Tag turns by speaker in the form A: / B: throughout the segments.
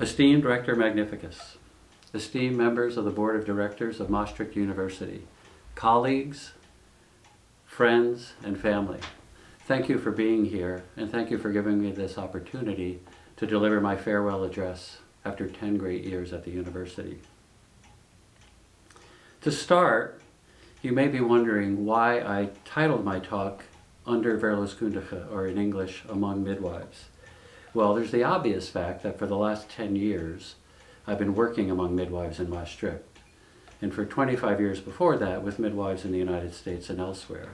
A: Esteemed Rector Magnificus, esteemed members of the Board of Directors of Maastricht University, colleagues, friends, and family, thank you for being here, and thank you for giving me this opportunity to deliver my farewell address after 10 great years at the university. To start, you may be wondering why I titled my talk Under Verloskundige, or in English, Among Midwives. Well, there's the obvious fact that for the last 10 years, I've been working among midwives in Maastricht, and for 25 years before that with midwives in the United States and elsewhere.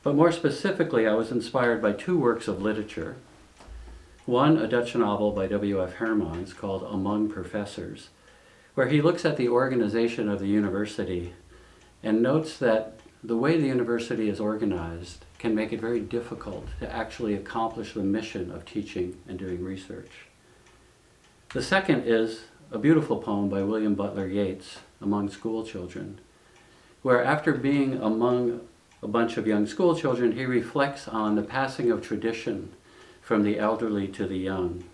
A: But more specifically, I was inspired by two works of literature. One, a Dutch novel by W.F. Hermans called Among Professors, where he looks at the organization of the university and notes that the way the university is organized can make it very difficult to actually accomplish the mission of teaching and doing research. The second is a beautiful poem by William Butler Yeats, Among School Children, where after being among a bunch of young school children, he reflects on the passing of tradition from the elderly to the young,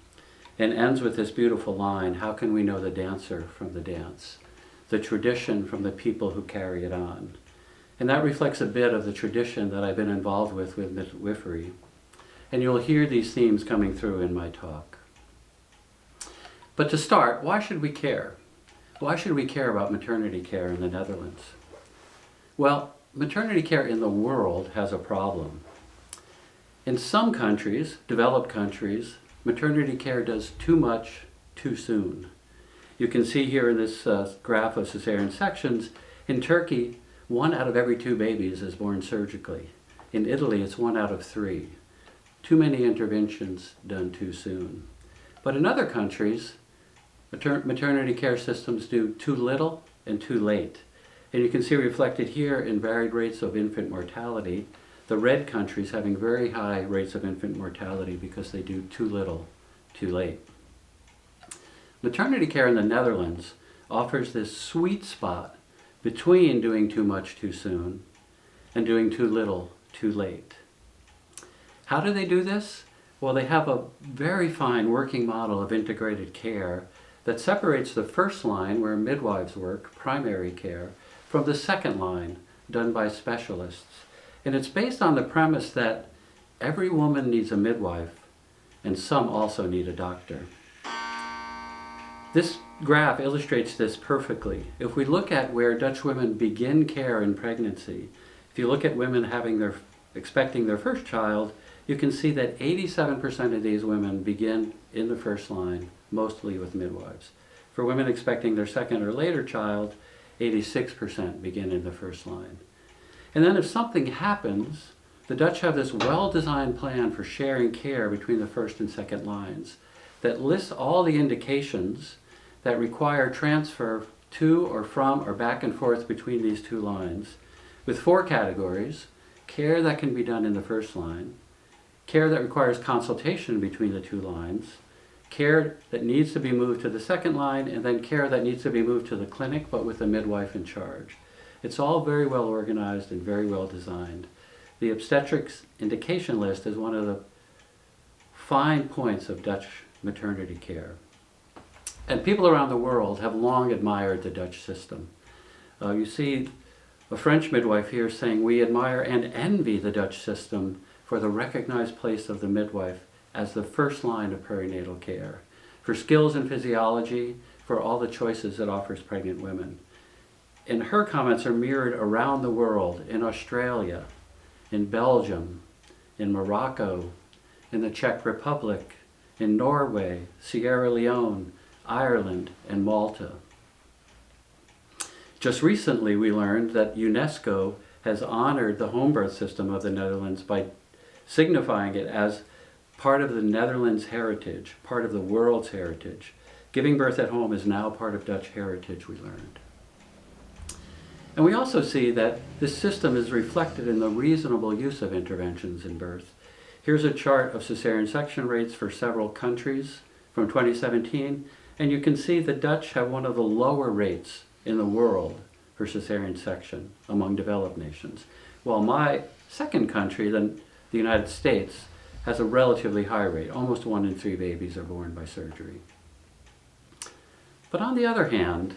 A: and ends with this beautiful line, "How can we know the dancer from the dance? The tradition from the people who carry it on." And that reflects a bit of the tradition that I've been involved with midwifery. And you'll hear these themes coming through in my talk. But to start, why should we care? Why should we care about maternity care in the Netherlands? Well, maternity care in the world has a problem. In some countries, developed countries, maternity care does too much too soon. You can see here in this graph of cesarean sections, in Turkey, 1 out of every 2 babies is born surgically. In Italy, it's 1 out of 3. Too many interventions done too soon. But in other countries, maternity care systems do too little and too late. And you can see reflected here in varied rates of infant mortality, the red countries having very high rates of infant mortality because they do too little, too late. Maternity care in the Netherlands offers this sweet spot between doing too much too soon and doing too little too late. How do they do this? Well, they have a very fine working model of integrated care that separates the first line, where midwives work, primary care, from the second line, done by specialists. And it's based on the premise that every woman needs a midwife, and some also need a doctor. This graph illustrates this perfectly. If we look at where Dutch women begin care in pregnancy, if you look at women expecting their first child, you can see that 87% of these women begin in the first line, mostly with midwives. For women expecting their second or later child, 86% begin in the first line. And then if something happens, the Dutch have this well-designed plan for sharing care between the first and second lines that lists all the indications that require transfer to or from or back and forth between these two lines, with 4 categories: care that can be done in the first line, care that requires consultation between the 2 lines, care that needs to be moved to the second line, and then care that needs to be moved to the clinic but with a midwife in charge. It's all very well organized and very well designed. The obstetrics indication list is one of the fine points of Dutch maternity care. And people around the world have long admired the Dutch system. You see a French midwife here saying, "We admire and envy the Dutch system for the recognized place of the midwife as the first line of perinatal care, for skills in physiology, for all the choices it offers pregnant women." And her comments are mirrored around the world, in Australia, in Belgium, in Morocco, in the Czech Republic, in Norway, Sierra Leone, Ireland, and Malta. Just recently we learned that UNESCO has honored the home birth system of the Netherlands by signifying it as part of the Netherlands' heritage, part of the world's heritage. Giving birth at home is now part of Dutch heritage, we learned. And we also see that this system is reflected in the reasonable use of interventions in birth. Here's a chart of cesarean section rates for several countries from 2017, and you can see the Dutch have one of the lower rates in the world for cesarean section among developed nations, while my second country, the United States, has a relatively high rate. Almost 1 in 3 babies are born by surgery. But on the other hand,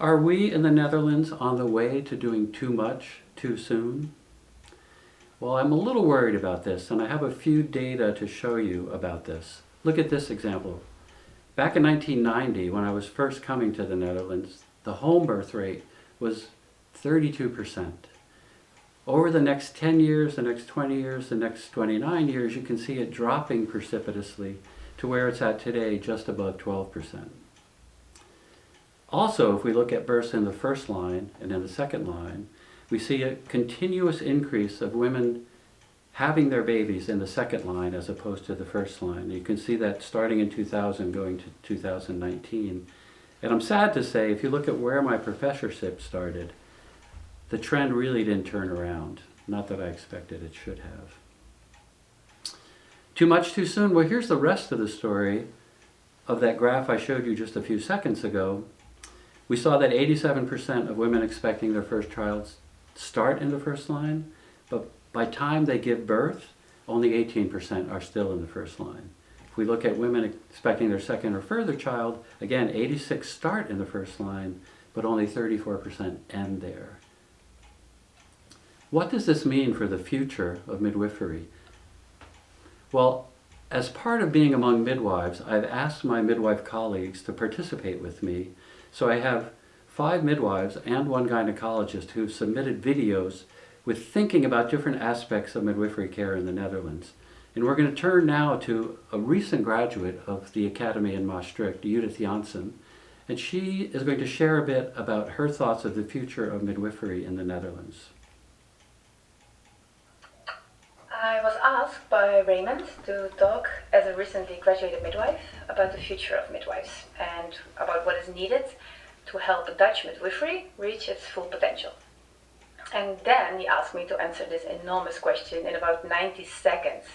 A: are we in the Netherlands on the way to doing too much too soon? Well, I'm a little worried about this, and I have a few data to show you about this. Look at this example. Back in 1990, when I was first coming to the Netherlands, the home birth rate was 32%. Over the next 10 years, the next 20 years, the next 29 years, you can see it dropping precipitously to where it's at today, just above 12%. Also, if we look at births in the first line and in the second line, we see a continuous increase of women having their babies in the second line as opposed to the first line. You can see that starting in 2000 going to 2019. And I'm sad to say, if you look at where my professorship started, the trend really didn't turn around. Not that I expected it should have. Too much too soon? Well, here's the rest of the story of that graph I showed you just a few seconds ago. We saw that 87% of women expecting their first child start in the first line, but by the time they give birth, only 18% are still in the first line. If we look at women expecting their second or further child, again, 86 start in the first line, but only 34% end there. What does this mean for the future of midwifery? Well, as part of being among midwives, I've asked my midwife colleagues to participate with me. So I have 5 midwives and 1 gynecologist who've submitted videos with thinking about different aspects of midwifery care in the Netherlands. And we're going to turn now to a recent graduate of the Academy in Maastricht, Judith Janssen, and she is going to share a bit about her thoughts of the future of midwifery in the Netherlands.
B: I was asked by Raymond to talk as a recently graduated midwife about the future of midwives and about what is needed to help Dutch midwifery reach its full potential. And then he asked me to answer this enormous question in about 90 seconds.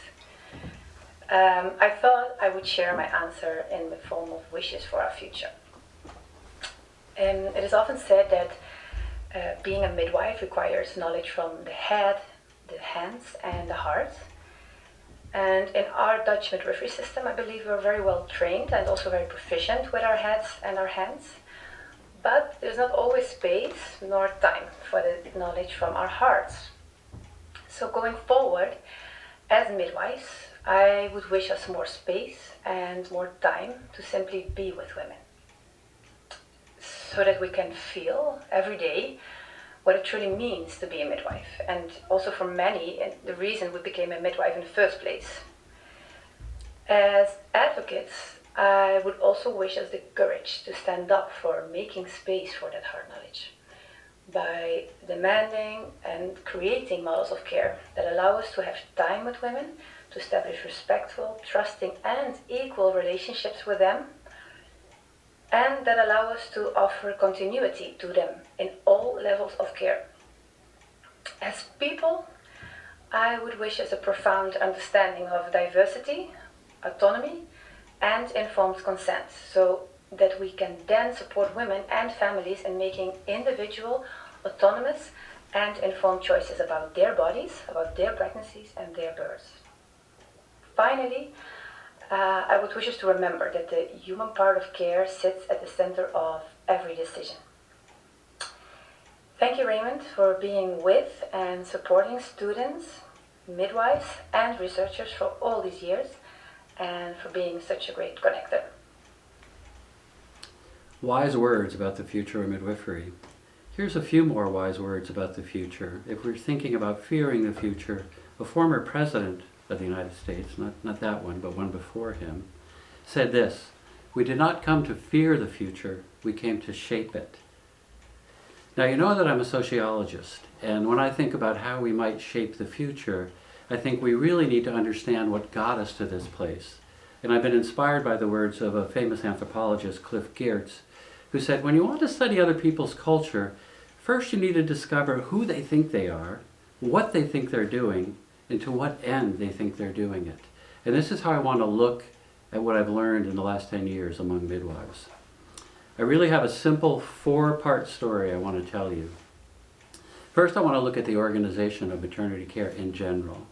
B: I thought I would share my answer in the form of wishes for our future. It is often said that being a midwife requires knowledge from the head, the hands and the heart. And in our Dutch midwifery system, I believe we're very well trained and also very proficient with our heads and our hands. But there's not always space nor time for the knowledge from our hearts. So going forward, as midwives, I would wish us more space and more time to simply be with women, so that we can feel every day what it truly means to be a midwife, and also for many, the reason we became a midwife in the first place. As advocates, I would also wish us the courage to stand up for making space for that hard knowledge, by demanding and creating models of care that allow us to have time with women, to establish respectful, trusting and equal relationships with them, and that allow us to offer continuity to them in all levels of care. As people, I would wish us a profound understanding of diversity, autonomy, and informed consent, so that we can then support women and families in making individual, autonomous, and informed choices about their bodies, about their pregnancies and their births. Finally, I would wish us to remember that the human part of care sits at the center of every decision. Thank you, Raymond, for being with and supporting students, midwives, and researchers for all these years, and for being such a great connector.
A: Wise words about the future of midwifery. Here's a few more wise words about the future. If we're thinking about fearing the future, a former president of the United States, not that one, but one before him, said this: "We did not come to fear the future, we came to shape it." Now, you know that I'm a sociologist, and when I think about how we might shape the future, I think we really need to understand what got us to this place. And I've been inspired by the words of a famous anthropologist, Cliff Geertz, who said, when you want to study other people's culture, first you need to discover who they think they are, what they think they're doing, and to what end they think they're doing it. And this is how I want to look at what I've learned in the last 10 years among midwives. I really have a simple 4-part story I want to tell you. First, I want to look at the organization of maternity care in general,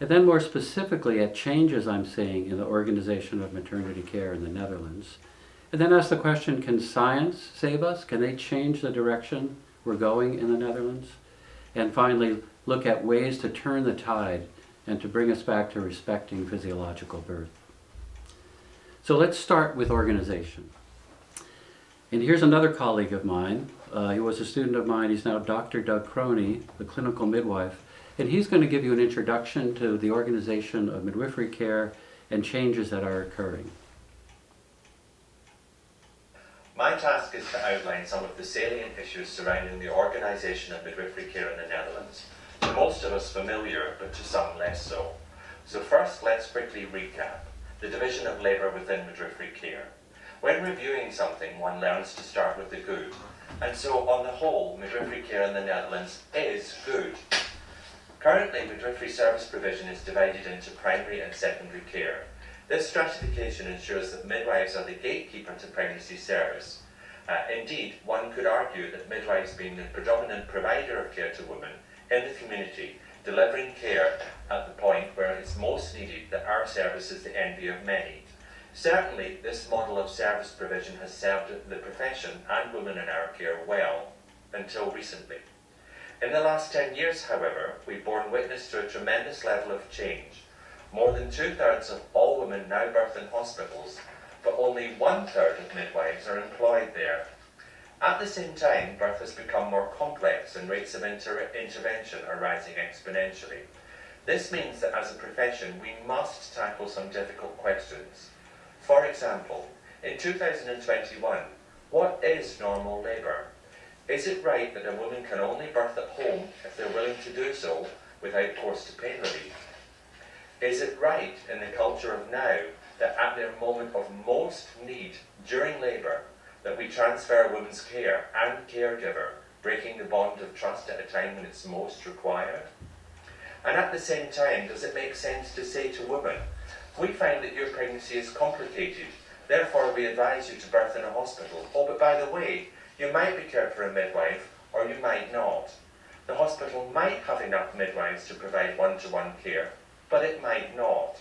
A: and then more specifically at changes I'm seeing in the organization of maternity care in the Netherlands. And then ask the question, can science save us? Can they change the direction we're going in the Netherlands? And finally, look at ways to turn the tide and to bring us back to respecting physiological birth. So let's start with organization. And here's another colleague of mine. He was a student of mine. He's now Dr. Doug Croney, the clinical midwife. And he's going to give you an introduction to the organization of midwifery care and changes that are occurring.
C: My task is to outline some of the salient issues surrounding the organisation of midwifery care in the Netherlands. To most of us familiar, but to some less so. So first, let's quickly recap the division of labour within midwifery care. When reviewing something, one learns to start with the good. And so, on the whole, midwifery care in the Netherlands is good. Currently, midwifery service provision is divided into primary and secondary care. This stratification ensures that midwives are the gatekeeper to pregnancy service. Indeed, one could argue that midwives being the predominant provider of care to women in the community, delivering care at the point where it's most needed, that our service is the envy of many. Certainly, this model of service provision has served the profession and women in our care well, until recently. In the last 10 years, however, we've borne witness to a tremendous level of change. More than 2/3 of all women now birth in hospitals, but only 1/3 of midwives are employed there. At the same time, birth has become more complex and rates of intervention are rising exponentially. This means that as a profession, we must tackle some difficult questions. For example, in 2021, what is normal labour? Is it right that a woman can only birth at home if they're willing to do so without forced pain relief? Is it right in the culture of now that at their moment of most need during labour, that we transfer a woman's care and caregiver, breaking the bond of trust at a time when it's most required? And at the same time, does it make sense to say to women, we find that your pregnancy is complicated, therefore we advise you to birth in a hospital. Oh, but by the way, you might be cared for a midwife, or you might not. The hospital might have enough midwives to provide one-to-one care, but it might not.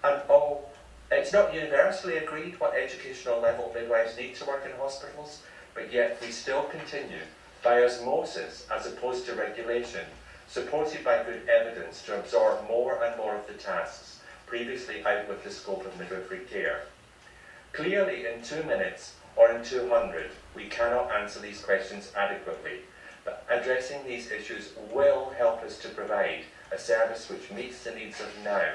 C: And oh, it's not universally agreed what educational level midwives need to work in hospitals, but yet we still continue, by osmosis as opposed to regulation, supported by good evidence, to absorb more and more of the tasks previously out with the scope of midwifery care. Clearly, in 2 minutes or in 200, we cannot answer these questions adequately, but addressing these issues will help us to provide a service which meets the needs of now,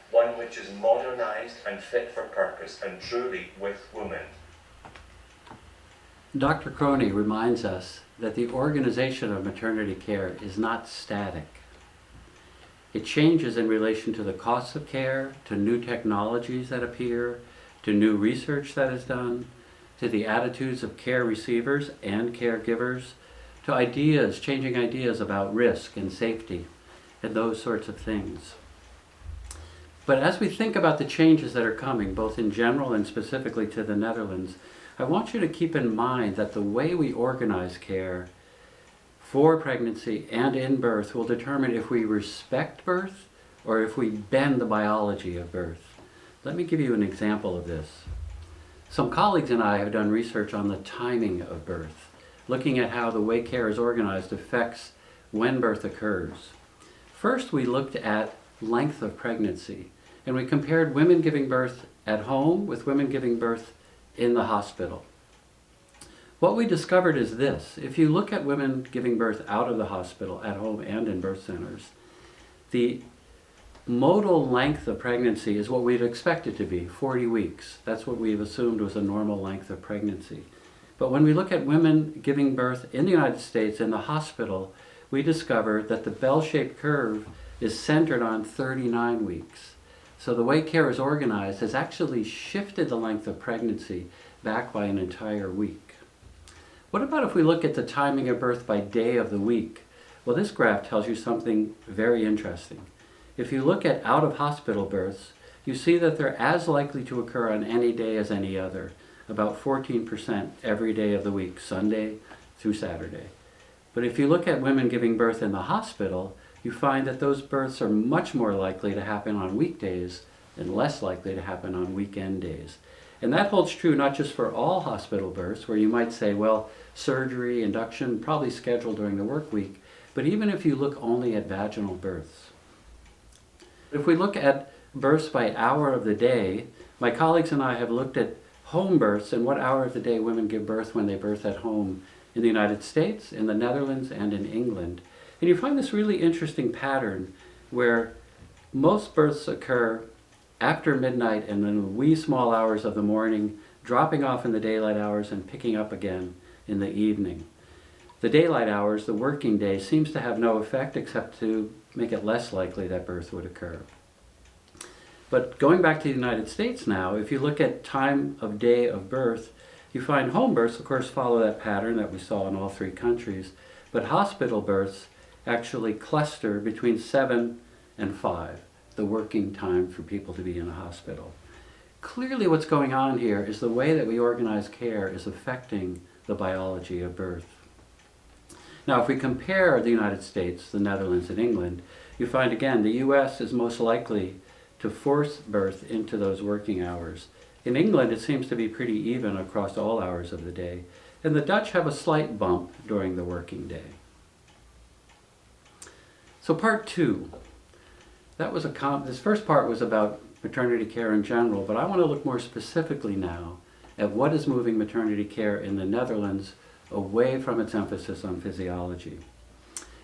C: one which is modernised and fit for purpose and truly with women.
A: Dr. Croney reminds us that the organization of maternity care is not static. It changes in relation to the costs of care, to new technologies that appear, to new research that is done, to the attitudes of care receivers and caregivers, to ideas, changing ideas about risk and safety, and those sorts of things. But as we think about the changes that are coming, both in general and specifically to the Netherlands, I want you to keep in mind that the way we organize care for pregnancy and in birth will determine if we respect birth or if we bend the biology of birth. Let me give you an example of this. Some colleagues and I have done research on the timing of birth, looking at how the way care is organized affects when birth occurs. First, we looked at length of pregnancy, and we compared women giving birth at home with women giving birth in the hospital. What we discovered is this: if you look at women giving birth out of the hospital, at home and in birth centers, the modal length of pregnancy is what we'd expect it to be, 40 weeks. That's what we've assumed was a normal length of pregnancy. But when we look at women giving birth in the United States in the hospital, we discovered that the bell-shaped curve is centered on 39 weeks. So the way care is organized has actually shifted the length of pregnancy back by an entire week. What about if we look at the timing of birth by day of the week? Well, this graph tells you something very interesting. If you look at out-of-hospital births, you see that they're as likely to occur on any day as any other, about 14% every day of the week, Sunday through Saturday. But if you look at women giving birth in the hospital, you find that those births are much more likely to happen on weekdays and less likely to happen on weekend days. And that holds true not just for all hospital births, where you might say, well, surgery, induction, probably scheduled during the work week, but even if you look only at vaginal births. If we look at births by hour of the day, my colleagues and I have looked at home births and what hour of the day women give birth when they birth at home in the United States, in the Netherlands, and in England. And you find this really interesting pattern where most births occur after midnight and in the wee small hours of the morning, dropping off in the daylight hours and picking up again in the evening. The daylight hours, the working day, seems to have no effect except to make it less likely that birth would occur. But going back to the United States now, if you look at time of day of birth, you find home births, of course, follow that pattern that we saw in all three countries, but hospital births actually cluster between 7 and 5, the working time for people to be in a hospital. Clearly what's going on here is the way that we organize care is affecting the biology of birth. Now, if we compare the United States, the Netherlands, and England, you find again the US is most likely to force birth into those working hours. In England, it seems to be pretty even across all hours of the day, and the Dutch have a slight bump during the working day. So part 2. This first part was about maternity care in general, but I want to look more specifically now at what is moving maternity care in the Netherlands away from its emphasis on physiology.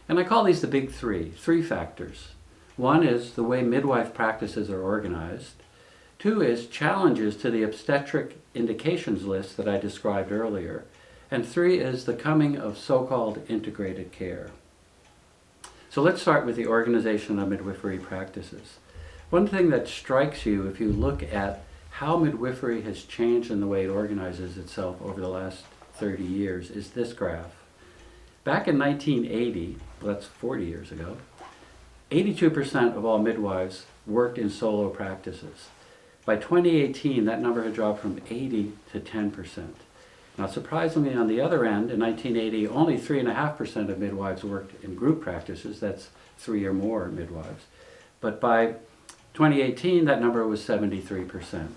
A: And I call these the big three factors. One is the way midwife practices are organized. 2 is challenges to the obstetric indications list that I described earlier. And 3 is the coming of so-called integrated care. So let's start with the organization of midwifery practices. One thing that strikes you if you look at how midwifery has changed in the way it organizes itself over the last 30 years is this graph. Back in 1980, well, that's 40 years ago, 82% of all midwives worked in solo practices. By 2018, that number had dropped from 80 to 10%. Now, surprisingly, on the other end, in 1980, only 3.5% of midwives worked in group practices. That's 3 or more midwives. But by 2018, that number was 73%.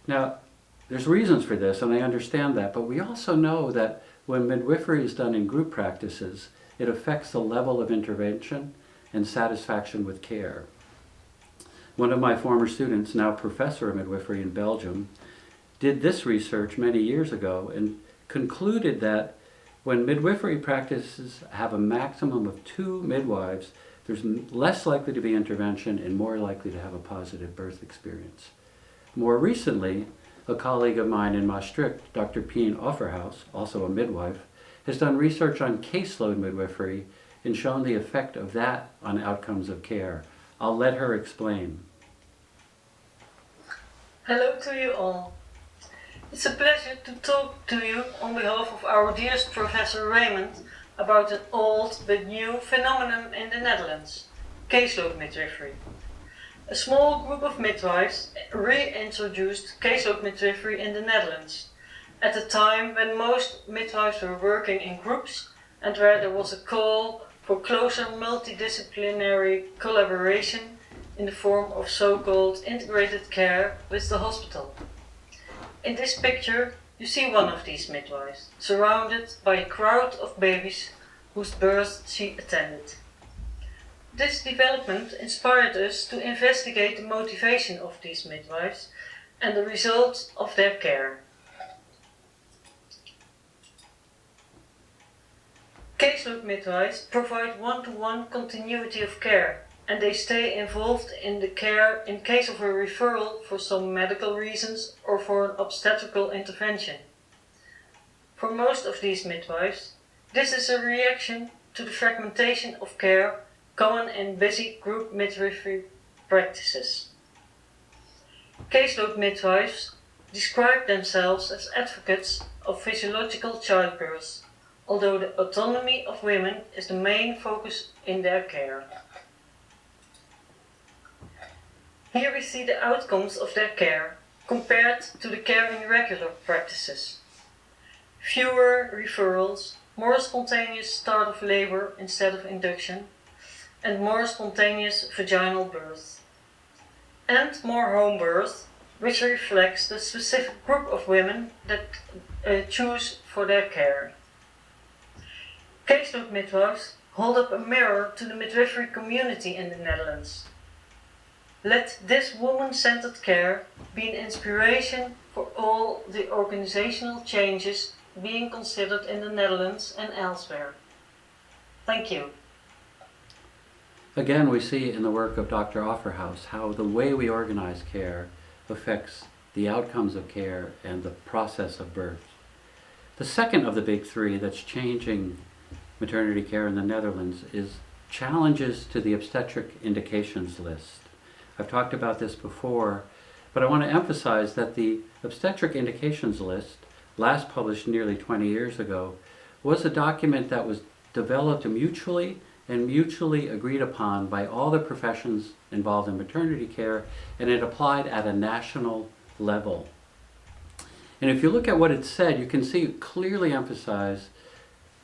A: Now, there's reasons for this, and I understand that, but we also know that when midwifery is done in group practices, it affects the level of intervention and satisfaction with care. One of my former students, now professor of midwifery in Belgium, did this research many years ago and concluded that when midwifery practices have a maximum of 2 midwives, there's less likely to be intervention and more likely to have a positive birth experience. More recently, a colleague of mine in Maastricht, Dr. Pien Offerhaus, also a midwife, has done research on caseload midwifery and shown the effect of that on outcomes of care. I'll let her explain.
D: Hello to you all. It's a pleasure to talk to you on behalf of our dearest Professor Raymond about an old but new phenomenon in the Netherlands, caseload midwifery. A small group of midwives reintroduced caseload midwifery in the Netherlands at a time when most midwives were working in groups and where there was a call for closer multidisciplinary collaboration in the form of so-called integrated care with the hospital. In this picture, you see one of these midwives, surrounded by a crowd of babies whose births she attended. This development inspired us to investigate the motivation of these midwives and the results of their care. Caseload midwives provide one-to-one continuity of care, and they stay involved in the care in case of a referral for some medical reasons or for an obstetrical intervention. For most of these midwives, this is a reaction to the fragmentation of care common in busy group midwifery practices. Caseload midwives describe themselves as advocates of physiological childbirth, although the autonomy of women is the main focus in their care. Here we see the outcomes of their care compared to the care in regular practices. Fewer referrals, more spontaneous start of labor instead of induction, and more spontaneous vaginal birth. And more home birth, which reflects the specific group of women that choose for their care. Caseload midwives hold up a mirror to the midwifery community in the Netherlands. Let this woman-centered care be an inspiration for all the organizational changes being considered in the Netherlands and elsewhere. Thank you.
A: Again, we see in the work of Dr. Offerhaus how the way we organize care affects the outcomes of care and the process of birth. The second of the big three that's changing maternity care in the Netherlands is challenges to the obstetric indications list. I've talked about this before, but I want to emphasize that the obstetric indications list, last published nearly 20 years ago, was a document that was developed mutually agreed upon by all the professions involved in maternity care, and it applied at a national level. And if you look at what it said, you can see it clearly emphasized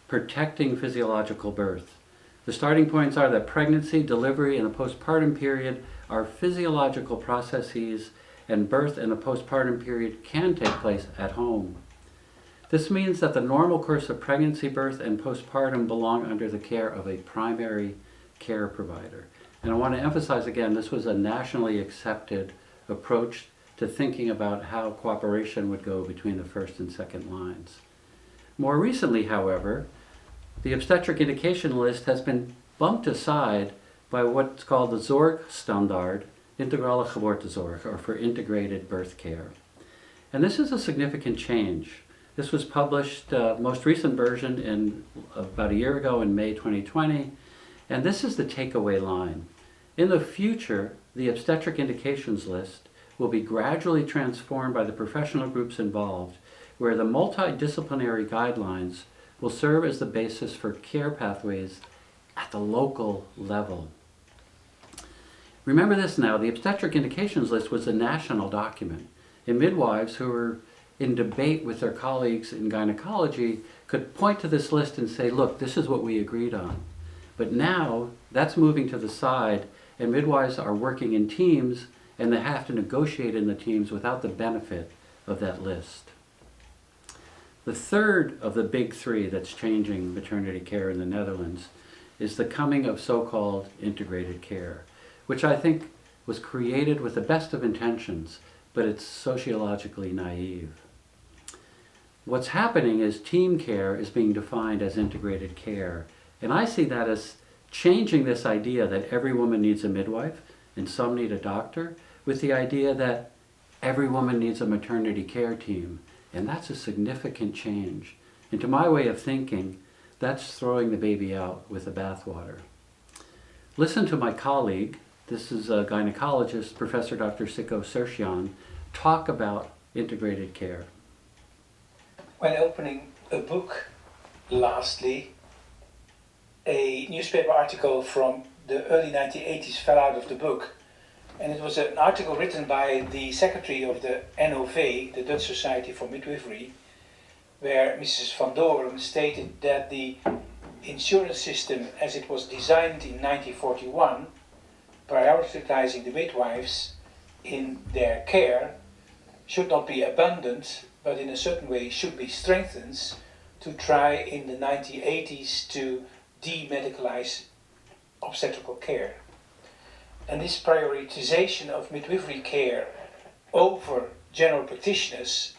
A: protecting physiological birth. The starting points are that pregnancy, delivery, and the postpartum period are physiological processes, and birth and the postpartum period can take place at home. This means that the normal course of pregnancy, birth, and postpartum belong under the care of a primary care provider. And I want to emphasize again, this was a nationally accepted approach to thinking about how cooperation would go between the first and second lines. More recently, however, the obstetric indication list has been bumped aside by what's called the Zorgstandard, Integrale Geboortezorg, or for integrated birth care. And this is a significant change. This was published, most recent version in about a year ago in May 2020, and this is the takeaway line. In the future, the obstetric indications list will be gradually transformed by the professional groups involved, where the multidisciplinary guidelines will serve as the basis for care pathways at the local level. Remember this now, the obstetric indications list was a national document, and midwives who were in debate with their colleagues in gynecology could point to this list and say, look, this is what we agreed on. But now that's moving to the side, and midwives are working in teams, and they have to negotiate in the teams without the benefit of that list. The third of the big three that's changing maternity care in the Netherlands is the coming of so-called integrated care, which I think was created with the best of intentions, but it's sociologically naive. What's happening is team care is being defined as integrated care, and I see that as changing this idea that every woman needs a midwife and some need a doctor, with the idea that every woman needs a maternity care team, and that's a significant change. And to my way of thinking, that's throwing the baby out with the bathwater. Listen to my colleague, this is a gynecologist, Professor Dr. Siko Sersjan, talk about integrated care.
E: When opening a book, lastly, a newspaper article from the early 1980s fell out of the book. And it was an article written by the secretary of the NOV, the Dutch Society for Midwifery, where Mrs. van Doren stated that the insurance system as it was designed in 1941, prioritizing the midwives in their care, should not be abandoned, but in a certain way should be strengthened to try in the 1980s to demedicalize obstetrical care. And this prioritization of midwifery care over general practitioners,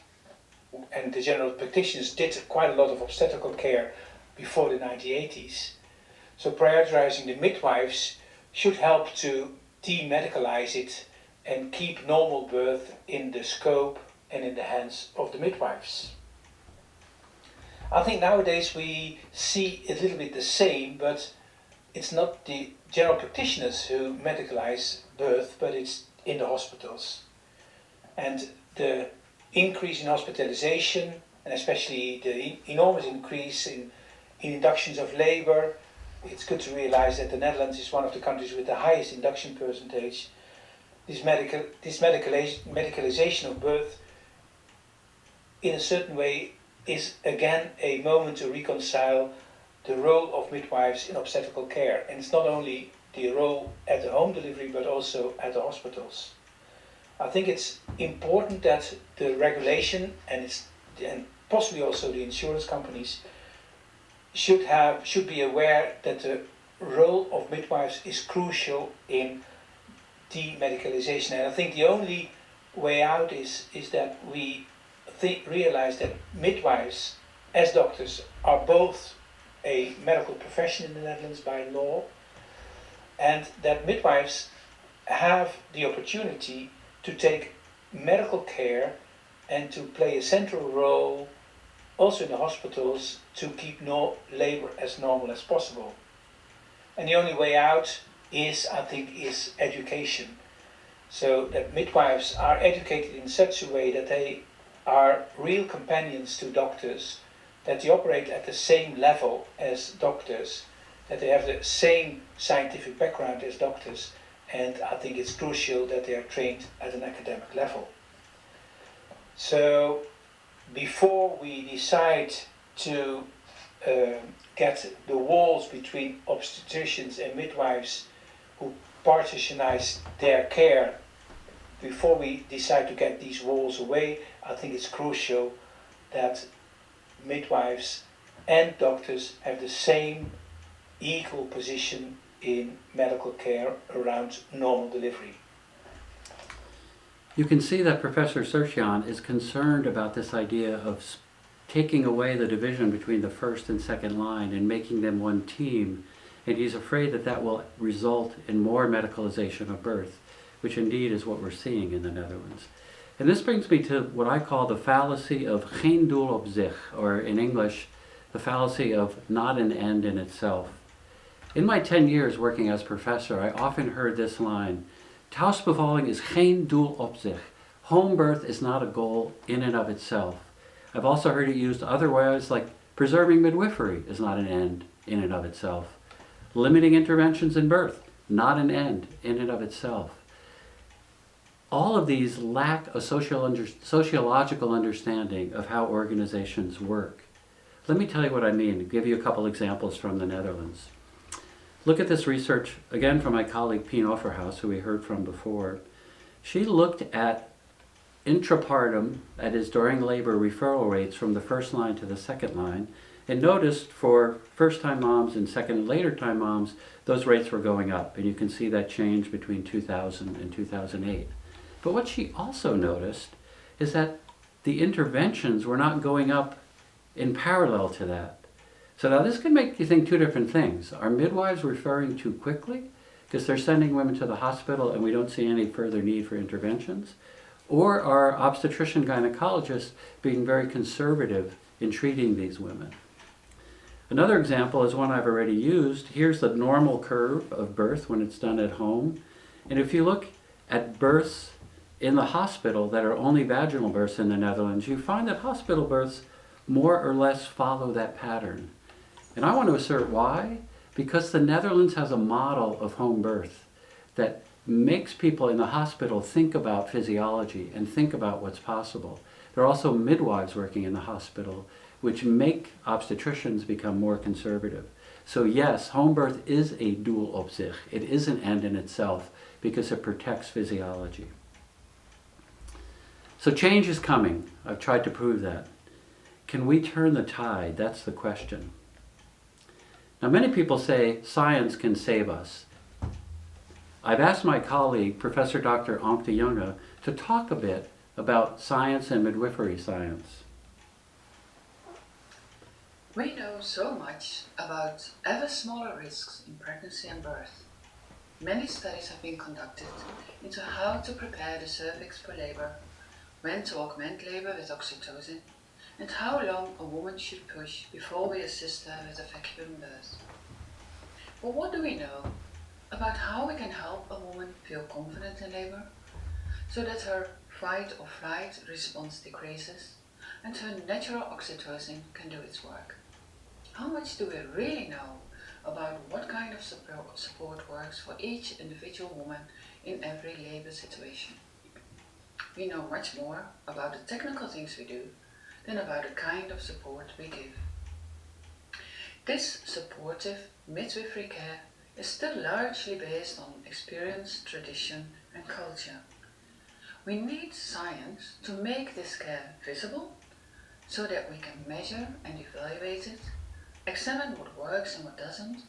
E: and the general practitioners did quite a lot of obstetrical care before the 1980s, so prioritizing the midwives should help to demedicalize it and keep normal birth in the scope and in the hands of the midwives. I think nowadays we see a little bit the same, but it's not the general practitioners who medicalize birth, but it's in the hospitals. And the increase in hospitalization, and especially the enormous increase in inductions of labor, it's good to realize that the Netherlands is one of the countries with the highest induction percentage. This medicalization of birth, in a certain way, is again a moment to reconcile the role of midwives in obstetrical care. And it's not only the role at the home delivery, but also at the hospitals. I think it's important that the regulation and possibly also the insurance companies should be aware that the role of midwives is crucial in demedicalization. And I think the only way out is that we realize that midwives, as doctors, are both a medical profession in the Netherlands by law, and that midwives have the opportunity to take medical care and to play a central role also in the hospitals to keep labor as normal as possible. And the only way out is, I think, is education. So that midwives are educated in such a way that they are real companions to doctors, that they operate at the same level as doctors, that they have the same scientific background as doctors, and I think it's crucial that they are trained at an academic level. So before we decide to get the walls between obstetricians and midwives who partitionize their care, before we decide to get these walls away, I think it's crucial that midwives and doctors have the same equal position in medical care around normal delivery.
A: You can see that Professor Sertian is concerned about this idea of taking away the division between the first and second line and making them one team, and he's afraid that that will result in more medicalization of birth, which indeed is what we're seeing in the Netherlands. And this brings me to what I call the fallacy of geen doel op zich, or in English, the fallacy of not an end in itself. In my 10 years working as professor, I often heard this line: thuisbevalling is geen doel op zich. Home birth is not a goal in and of itself. I've also heard it used other ways, like preserving midwifery is not an end in and of itself. Limiting interventions in birth, not an end in and of itself. All of these lack a sociological understanding of how organizations work. Let me tell you what I mean, give you a couple examples from the Netherlands. Look at this research, again from my colleague Pien Offerhaus, who we heard from before. She looked at intrapartum, that is during labor, referral rates from the first line to the second line, and noticed for first-time moms and second and later-time moms, those rates were going up, and you can see that change between 2000 and 2008. But what she also noticed is that the interventions were not going up in parallel to that. So now this can make you think two different things. Are midwives referring too quickly because they're sending women to the hospital and we don't see any further need for interventions? Or are obstetrician gynecologists being very conservative in treating these women? Another example is one I've already used. Here's the normal curve of birth when it's done at home. And if you look at births in the hospital that are only vaginal births in the Netherlands, you find that hospital births more or less follow that pattern. And I want to assert why. Because the Netherlands has a model of home birth that makes people in the hospital think about physiology and think about what's possible. There are also midwives working in the hospital, which make obstetricians become more conservative. So yes, home birth is a doel op zich. It is an end in itself because it protects physiology. So change is coming. I've tried to prove that. Can we turn the tide? That's the question. Now many people say science can save us. I've asked my colleague, Professor Dr. Anke de Jonge, to talk a bit about science and midwifery science.
F: We know so much about ever smaller risks in pregnancy and birth. Many studies have been conducted into how to prepare the cervix for labor, when to augment labor with oxytocin, and how long a woman should push before we assist her with a vacuum birth. But what do we know about how we can help a woman feel confident in labor, so that her fight or flight response decreases and her natural oxytocin can do its work? How much do we really know about what kind of support works for each individual woman in every labor situation? We know much more about the technical things we do than about the kind of support we give. This supportive midwifery care is still largely based on experience, tradition and culture. We need science to make this care visible so that we can measure and evaluate it, examine what works and what doesn't,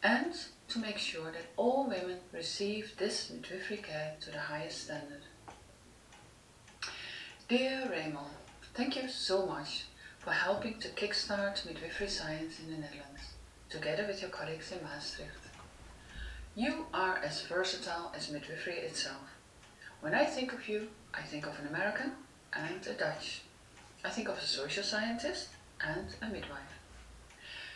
F: and to make sure that all women receive this midwifery care to the highest standard. Dear Raymond, thank you so much for helping to kickstart midwifery science in the Netherlands, together with your colleagues in Maastricht. You are as versatile as midwifery itself. When I think of you, I think of an American and a Dutch. I think of a social scientist and a midwife.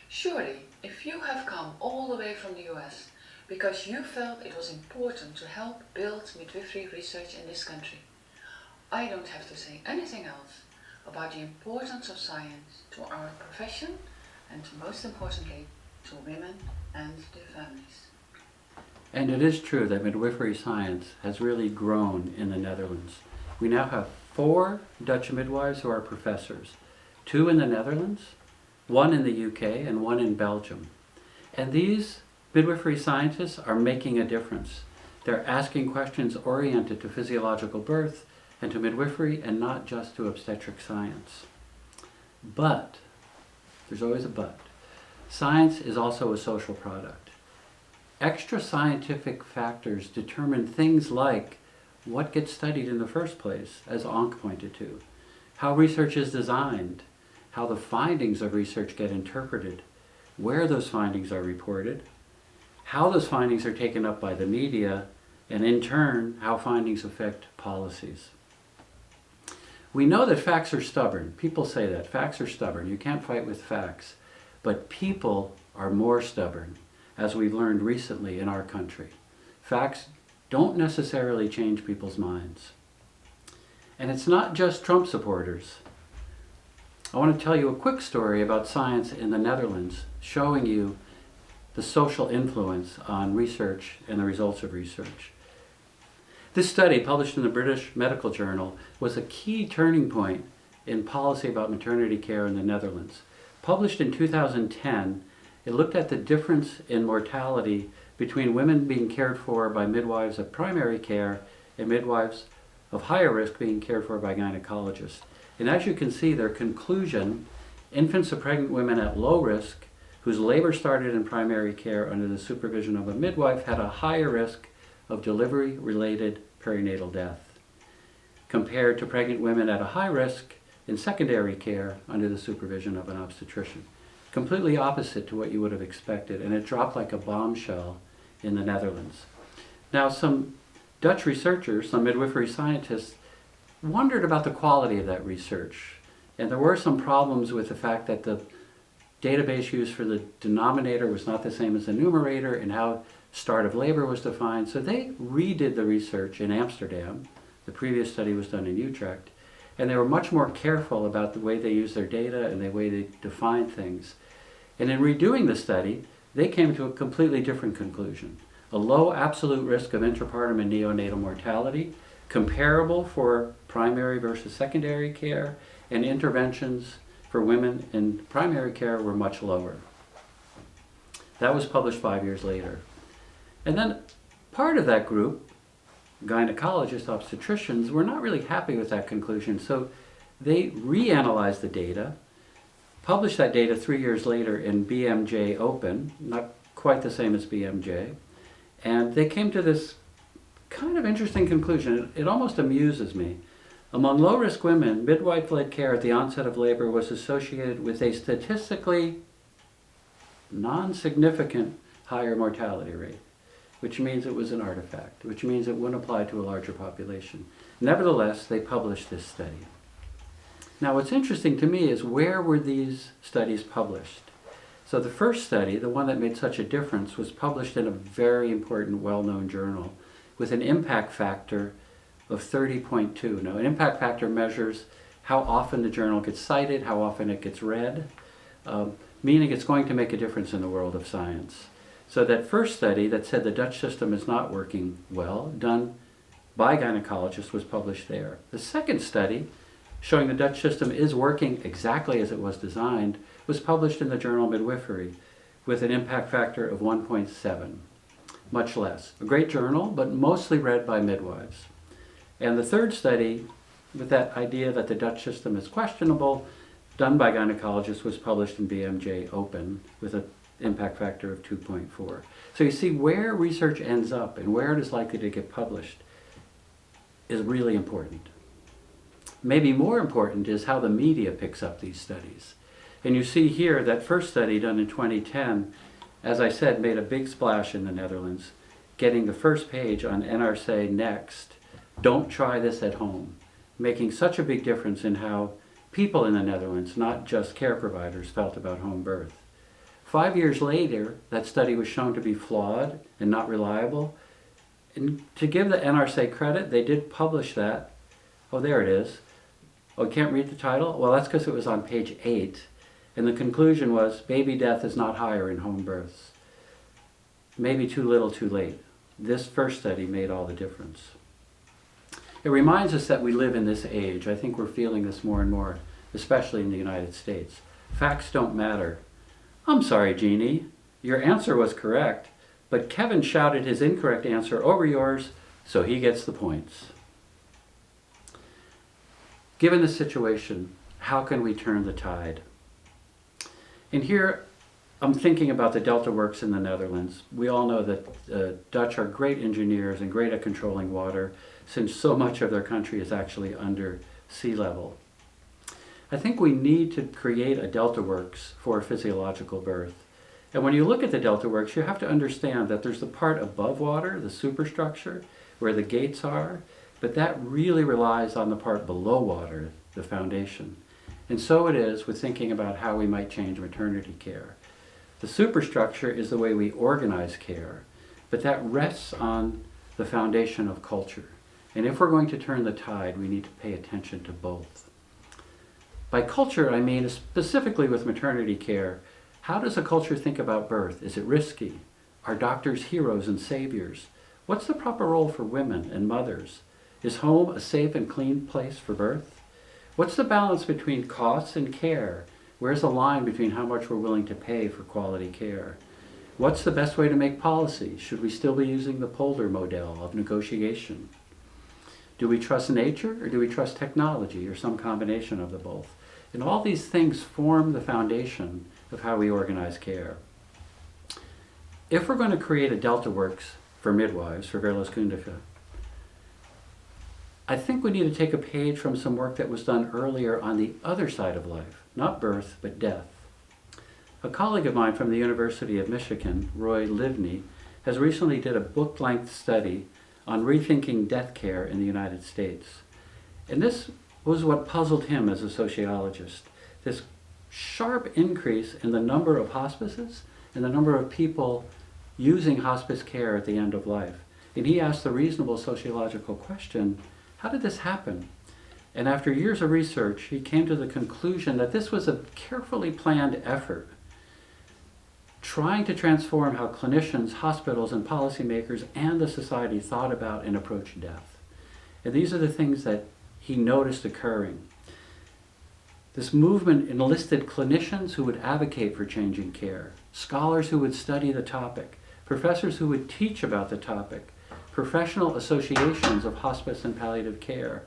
F: Surely, if you have come all the way from the US because you felt it was important to help build midwifery research in this country, I don't have to say anything else about the importance of science to our profession and most importantly to women and their families.
A: And it is true that midwifery science has really grown in the Netherlands. We now have 4 Dutch midwives who are professors, 2 in the Netherlands, 1 in the UK, and 1 in Belgium. And these midwifery scientists are making a difference. They're asking questions oriented to physiological birth and to midwifery and not just to obstetric science. But, there's always a but, science is also a social product. Extra scientific factors determine things like what gets studied in the first place, as Anke pointed to, how research is designed, how the findings of research get interpreted, where those findings are reported, how those findings are taken up by the media, and in turn, how findings affect policies. We know that facts are stubborn. People say that. Facts are stubborn. You can't fight with facts. But people are more stubborn, as we've learned recently in our country. Facts don't necessarily change people's minds. And it's not just Trump supporters. I want to tell you a quick story about science in the Netherlands, showing you the social influence on research and the results of research. This study, published in the British Medical Journal, was a key turning point in policy about maternity care in the Netherlands. Published in 2010, it looked at the difference in mortality between women being cared for by midwives of primary care and midwives of higher risk being cared for by gynecologists. And as you can see, their conclusion, infants of pregnant women at low risk whose labor started in primary care under the supervision of a midwife had a higher risk of delivery-related perinatal death, compared to pregnant women at a high risk in secondary care under the supervision of an obstetrician. Completely opposite to what you would have expected, and it dropped like a bombshell in the Netherlands. Now, some Dutch researchers, some midwifery scientists, wondered about the quality of that research. And there were some problems with the fact that the database used for the denominator was not the same as the numerator and how start of labor was defined. So they redid the research in Amsterdam. The previous study was done in Utrecht. And they were much more careful about the way they used their data and the way they defined things. And in redoing the study, they came to a completely different conclusion. A low absolute risk of intrapartum and neonatal mortality, comparable for primary versus secondary care, and interventions for women in primary care were much lower. That was published 5 years later. And then part of that group, gynecologists, obstetricians, were not really happy with that conclusion, so they reanalyzed the data, published that data 3 years later in BMJ Open, not quite the same as BMJ, and they came to this kind of interesting conclusion. It almost amuses me. Among low-risk women, midwife-led care at the onset of labor was associated with a statistically non-significant higher mortality rate, which means it was an artifact, which means it wouldn't apply to a larger population. Nevertheless, they published this study. Now, what's interesting to me is where were these studies published? So the first study, the one that made such a difference, was published in a very important, well-known journal with an impact factor of 30.2. Now, an impact factor measures how often the journal gets cited, how often it gets read, meaning it's going to make a difference in the world of science. So that first study that said the Dutch system is not working well, done by gynecologists, was published there. The second study, showing the Dutch system is working exactly as it was designed, was published in the journal Midwifery with an impact factor of 1.7, much less. A great journal, but mostly read by midwives. And the third study, with that idea that the Dutch system is questionable, done by gynecologists, was published in BMJ Open with an impact factor of 2.4. So you see where research ends up and where it is likely to get published is really important. Maybe more important is how the media picks up these studies. And you see here that first study done in 2010, as I said, made a big splash in the Netherlands, getting the first page on NRC Next, "Don't try this at home," making such a big difference in how people in the Netherlands, not just care providers, felt about home birth. 5 years later, that study was shown to be flawed and not reliable. And to give the NRC credit, they did publish that. Oh, there it is. Oh, you can't read the title? Well, that's because it was on page 8. And the conclusion was, baby death is not higher in home births. Maybe too little, too late. This first study made all the difference. It reminds us that we live in this age. I think we're feeling this more and more, especially in the United States. Facts don't matter. I'm sorry, Jeannie. Your answer was correct, but Kevin shouted his incorrect answer over yours, so he gets the points. Given the situation, how can we turn the tide? And here, I'm thinking about the Delta Works in the Netherlands. We all know that Dutch are great engineers and great at controlling water, since so much of their country is actually under sea level. I think we need to create a Delta Works for physiological birth. And when you look at the Delta Works, you have to understand that there's the part above water, the superstructure, where the gates are, but that really relies on the part below water, the foundation. And so it is with thinking about how we might change maternity care. The superstructure is the way we organize care, but that rests on the foundation of culture. And if we're going to turn the tide, we need to pay attention to both. By culture, I mean specifically with maternity care, how does a culture think about birth? Is it risky? Are doctors heroes and saviors? What's the proper role for women and mothers? Is home a safe and clean place for birth? What's the balance between costs and care? Where's the line between how much we're willing to pay for quality care? What's the best way to make policy? Should we still be using the Polder model of negotiation? Do we trust nature or do we trust technology or some combination of the both? And all these things form the foundation of how we organize care. If we're going to create a Delta Works for midwives, for verloskundige, I think we need to take a page from some work that was done earlier on the other side of life, not birth, but death. A colleague of mine from the University of Michigan, Roy Livney, has recently did a book-length study on rethinking death care in the United States. And this was what puzzled him as a sociologist. This sharp increase in the number of hospices and the number of people using hospice care at the end of life. And he asked the reasonable sociological question, how did this happen? And after years of research, he came to the conclusion that this was a carefully planned effort, trying to transform how clinicians, hospitals, and policymakers and the society thought about and approached death. And these are the things that he noticed occurring. This movement enlisted clinicians who would advocate for changing care, scholars who would study the topic, professors who would teach about the topic, professional associations of hospice and palliative care,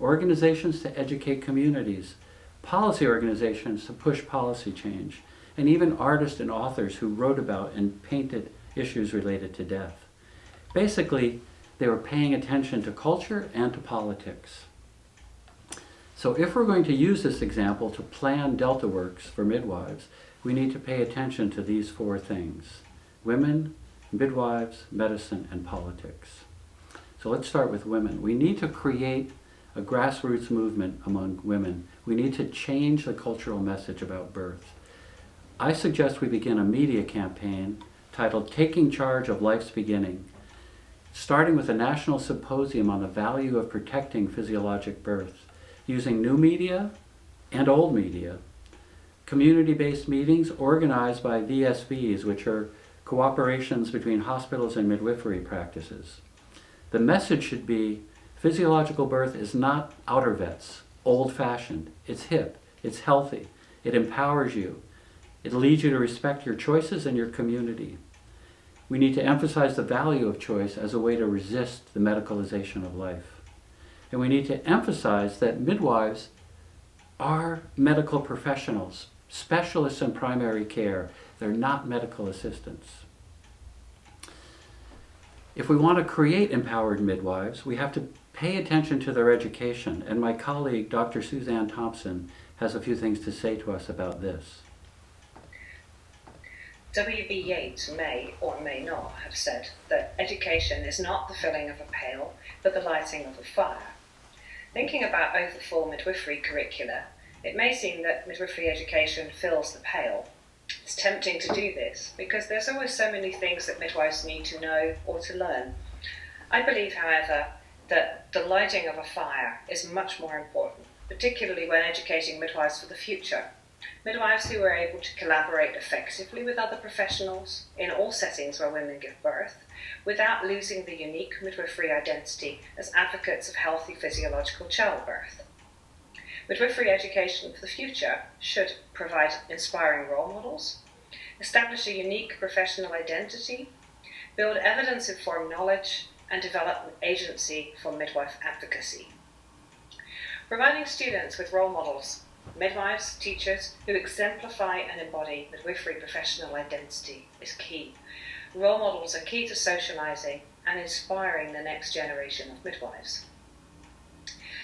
A: organizations to educate communities, policy organizations to push policy change, and even artists and authors who wrote about and painted issues related to death. Basically, they were paying attention to culture and to politics. So if we're going to use this example to plan Delta Works for midwives, we need to pay attention to these four things: women, midwives, medicine, and politics. So let's start with women. We need to create a grassroots movement among women. We need to change the cultural message about birth. I suggest we begin a media campaign titled Taking Charge of Life's Beginning, starting with a national symposium on the value of protecting physiologic birth, using new media and old media, community-based meetings organized by VSVs, which are cooperations between hospitals and midwifery practices. The message should be, physiological birth is not outer vets, old-fashioned. It's hip, it's healthy, it empowers you. It leads you to respect your choices and your community. We need to emphasize the value of choice as a way to resist the medicalization of life. And we need to emphasize that midwives are medical professionals, specialists in primary care. They're not medical assistants. If we want to create empowered midwives, we have to pay attention to their education. And my colleague, Dr. Suzanne Thompson, has a few things to say to us about this.
G: W.B. Yeats may or may not have said that education is not the filling of a pail, but the lighting of a fire. Thinking about overfull midwifery curricula, it may seem that midwifery education fills the pail. It's tempting to do this because there's always so many things that midwives need to know or to learn. I believe, however, that the lighting of a fire is much more important, particularly when educating midwives for the future. Midwives who are able to collaborate effectively with other professionals in all settings where women give birth, without losing the unique midwifery identity as advocates of healthy physiological childbirth. Midwifery education for the future should provide inspiring role models, establish a unique professional identity, build evidence-informed knowledge, and develop an agency for midwife advocacy. Providing students with role models, midwives, teachers who exemplify and embody midwifery professional identity is key. Role models are key to socializing and inspiring the next generation of midwives.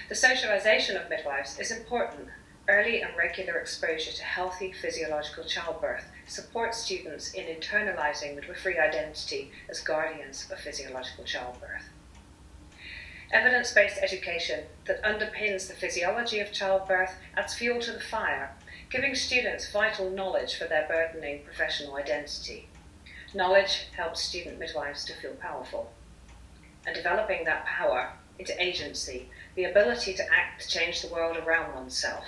G: The socialization of midwives is important. Early and regular exposure to healthy physiological childbirth supports students in internalizing midwifery identity as guardians of physiological childbirth. Evidence-based education that underpins the physiology of childbirth adds fuel to the fire, giving students vital knowledge for their burdening professional identity. Knowledge helps student midwives to feel powerful. And developing that power into agency, the ability to act to change the world around oneself.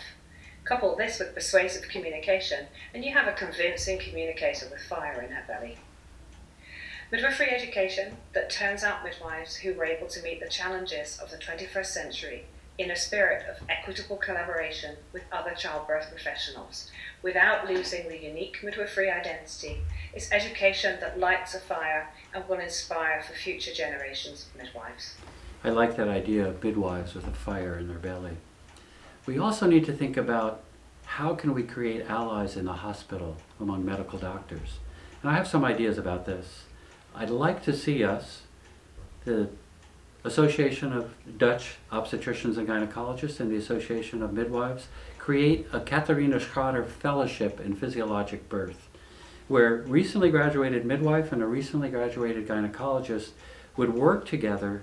G: Couple this with persuasive communication, and you have a convincing communicator with fire in her belly. Midwifery education that turns out midwives who were able to meet the challenges of the 21st century in a spirit of equitable collaboration with other childbirth professionals, without losing the unique midwifery identity, is education that lights a fire and will inspire for future generations of midwives.
A: I like that idea of midwives with a fire in their belly. We also need to think about how can we create allies in the hospital among medical doctors. And I have some ideas about this. I'd like to see us, the Association of Dutch Obstetricians and Gynecologists and the Association of Midwives, create a Katharina Schrader Fellowship in Physiologic Birth, where recently graduated midwife and a recently graduated gynecologist would work together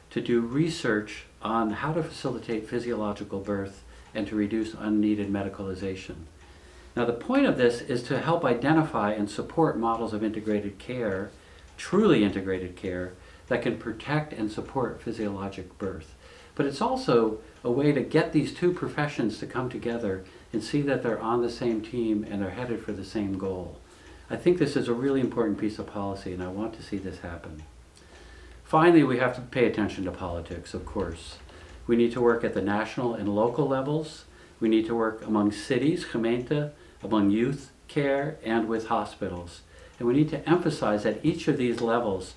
A: to do research on how to facilitate physiological birth and to reduce unneeded medicalization. Now, the point of this is to help identify and support models of integrated care, truly integrated care, that can protect and support physiologic birth. But it's also a way to get these two professions to come together and see that they're on the same team and they're headed for the same goal. I think this is a really important piece of policy, and I want to see this happen. Finally, we have to pay attention to politics, of course. We need to work at the national and local levels. We need to work among cities, gemeente, among youth care, and with hospitals. And we need to emphasize at each of these levels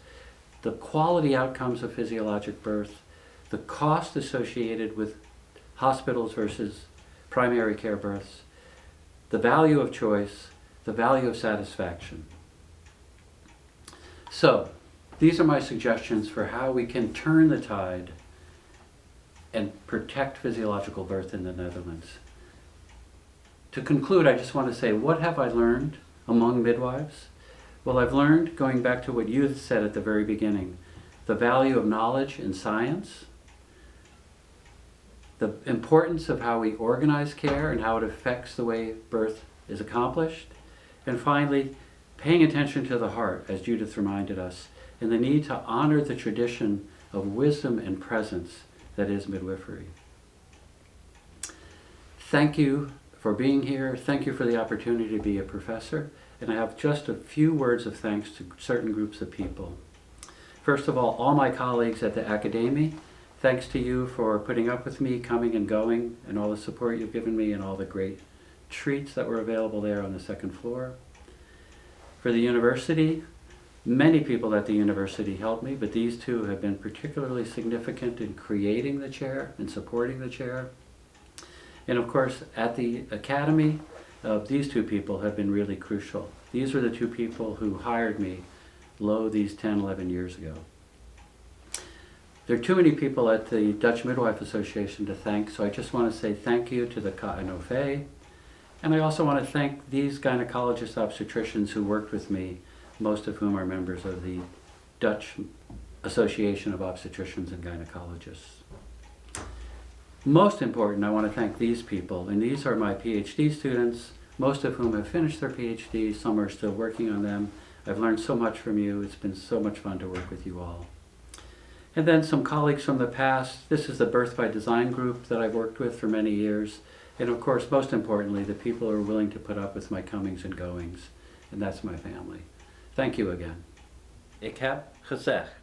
A: the quality outcomes of physiologic birth, the cost associated with hospitals versus primary care births, the value of choice, the value of satisfaction. So, these are my suggestions for how we can turn the tide and protect physiological birth in the Netherlands. To conclude, I just want to say, what have I learned among midwives? Well, I've learned, going back to what you said at the very beginning, the value of knowledge in science, the importance of how we organize care and how it affects the way birth is accomplished, and finally, paying attention to the heart, as Judith reminded us, and the need to honor the tradition of wisdom and presence that is midwifery. Thank you for being here. Thank you for the opportunity to be a professor. And I have just a few words of thanks to certain groups of people. First of all my colleagues at the Academie, thanks to you for putting up with me, coming and going, and all the support you've given me and all the great treats that were available there on the second floor. For the university, Many people at the university helped me, but these two have been particularly significant in creating the chair and supporting the chair. And of course, at the academy, these two people have been really crucial. These were the two people who hired me, these 10, 11 years ago. There are too many people at the Dutch Midwife Association to thank, so I just want to say thank you to the KNOV. And I also want to thank these gynecologist obstetricians who worked with me, most of whom are members of the Dutch Association of Obstetricians and Gynecologists. Most important, I want to thank these people, and these are my PhD students, most of whom have finished their PhDs, some are still working on them. I've learned so much from you. It's been so much fun to work with you all. And then some colleagues from the past. This is the Birth by Design group that I've worked with for many years. And of course, most importantly, the people who are willing to put up with my comings and goings. And that's my family. Thank you again. Ik heb gezegd.